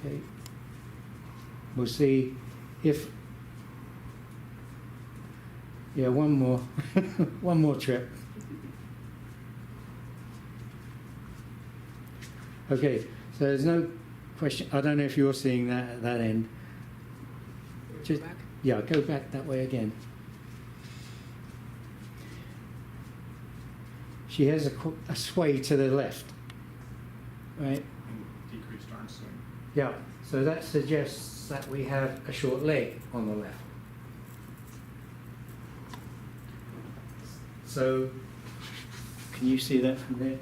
Okay. We'll see if, yeah, one more, one more trip. Okay, so there's no question. I don't know if you're seeing that at that end. Just, back? yeah, go back that way again. She has a sway to the left, right? Decreased arm swing. Yeah, so that suggests that we have a short leg on the left. So, can you see that from there?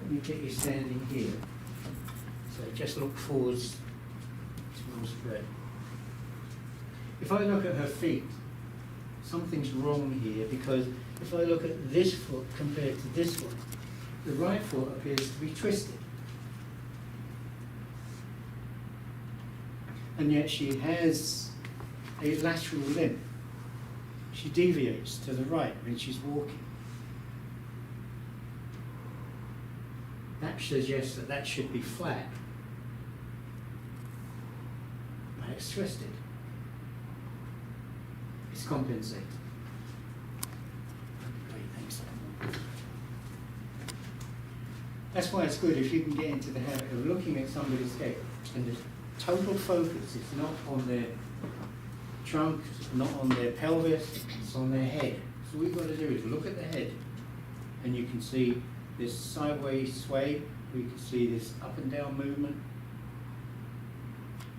Let me get you standing here. So just look forwards towards Fred. If I look at her feet, something's wrong here, because if I look at this foot compared to this one, the right foot appears to be twisted. And yet she has a lateral limp. She deviates to the right when she's walking. That suggests that that should be flat, but it's twisted. It's compensated. Great, thanks. That's why it's good if you can get into the habit of looking at somebody's gait, and the total focus is not on their trunk, not on their pelvis, it's on their head. So what you've got to do is look at the head, and you can see this sideways sway, we can see this up and down movement,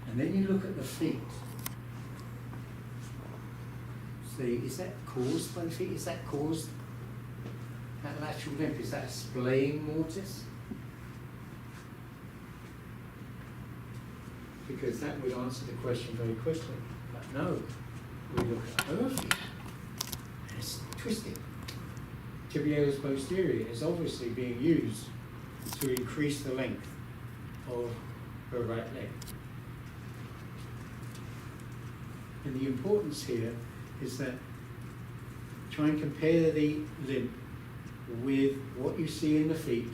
and then you look at the feet. See, is that caused by the feet? Is that caused, that lateral limp, is that a splaying mortise? Because that would answer the question very quickly. But no, we look at her feet, and it's twisted. Tibialis posterior is obviously being used to increase the length of her right leg. And the importance here is that try and compare the limp with what you see in the feet,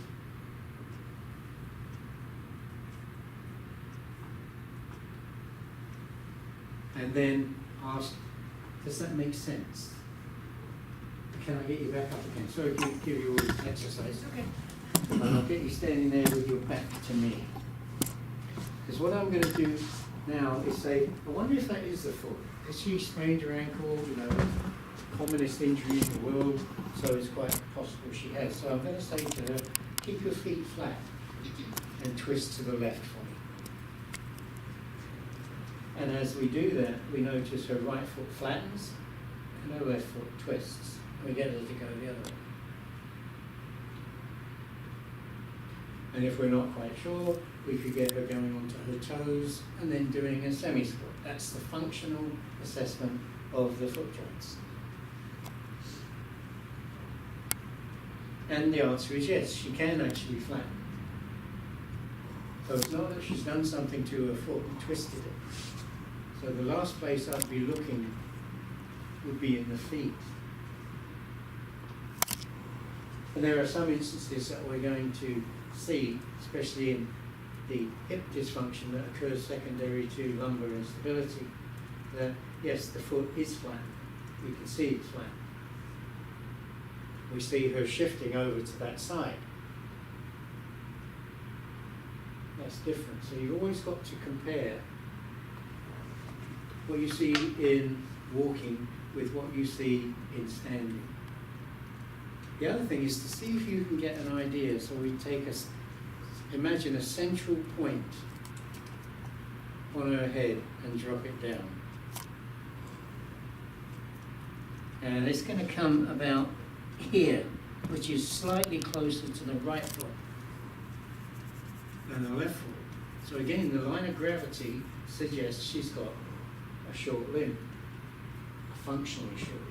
and then ask, does that make sense? Can I get you back up again? Sorry to give you all this exercise. Okay. And I'll get you standing there with your back to me. Because what I'm going to do now is say, I wonder if that is the foot. Because she sprained her ankle, you know, commonest injury in the world, so it's quite possible she has. So I'm going to say to her, keep your feet flat and twist to the left for me. And as we do that, we notice her right foot flattens and her left foot twists. We get her to go the other way. And if we're not quite sure, we could get her going onto her toes and then doing a semi-squat. That's the functional assessment of the foot joints. And the answer is yes, she can actually flatten. So it's not that she's done something to her foot and twisted it. So the last place I'd be looking would be in the feet. And there are some instances that we're going to see, especially in the hip dysfunction that occurs secondary to lumbar instability, that yes, the foot is flat. We can see it's flat. We see her shifting over to that side. That's different. So you've always got to compare what you see in walking with what you see in standing. The other thing is to see if you can get an idea. So we take imagine a central point on her head and drop it down. And it's going to come about here, which is slightly closer to the right foot than the left foot. So again, the line of gravity suggests she's got a short limb, a functionally short limb.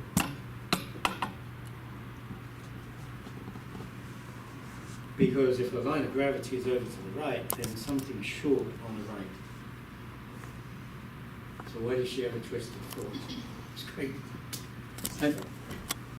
Because if the line of gravity is over to the right, then something's short on the right. So why does she have a twisted foot? It's great. And